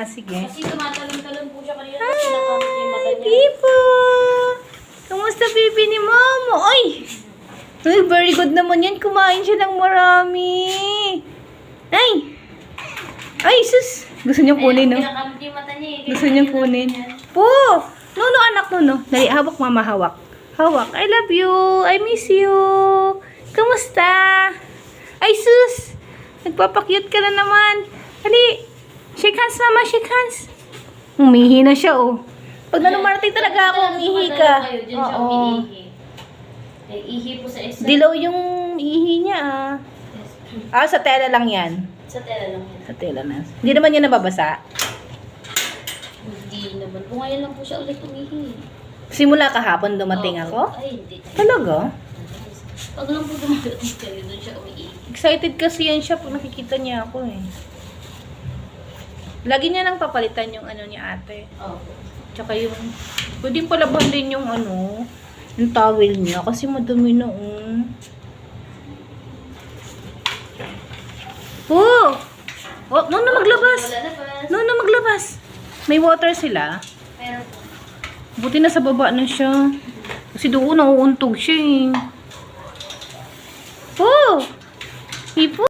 Sige. Kasi tumatalon-talon po siya kanina. Tapos pinakamit niya yung mata niya. Pipo! Kamusta pipi ni Mama? Ay! Ay, very good naman yan. Kumain siya ng marami. Ay! Ay, sus! Gusto niyang kunin, no? Pinakamit niya yung mata niya. Gusto niyang kunin. Po! Nuno, anak, Nuno. Dali, hawak, Mama, hawak. Hawak. I love you. I miss you. Kamusta? Ay, sus! Nagpapakyut ka na naman. Dali. Shake hands, Mama. Shake hands. Umihi na siya, oh. Pag nanumarating talaga ako, umihi ka. Diyan siya umiihi. Eh, ihi po sa isa. Dilaw yung ihi niya, ah. Ah, sa tela lang yan. Sa tela lang yan. Sa tela na. Hindi naman yan nababasa. Hindi naman. Kung ngayon lang po siya ulit umihi. Simula kahapon dumating ako? Ay, hindi. Talaga? Pag lang po dumating kayo, doon siya umiihi. Excited kasi yan siya pag nakikita niya ako eh. Lagi niya nang papalitan yung ano ni ate. Opo. Tsaka yung, pwedeng palaban din yung ano, yung towel niya kasi madumi na Oh! Oh, Nuno maglabas! Wala na pa. Nuno maglabas! May water sila. Meron po. Buti na sa baba na siya. Kasi doon nauuntog siya eh. Oh! Hipo!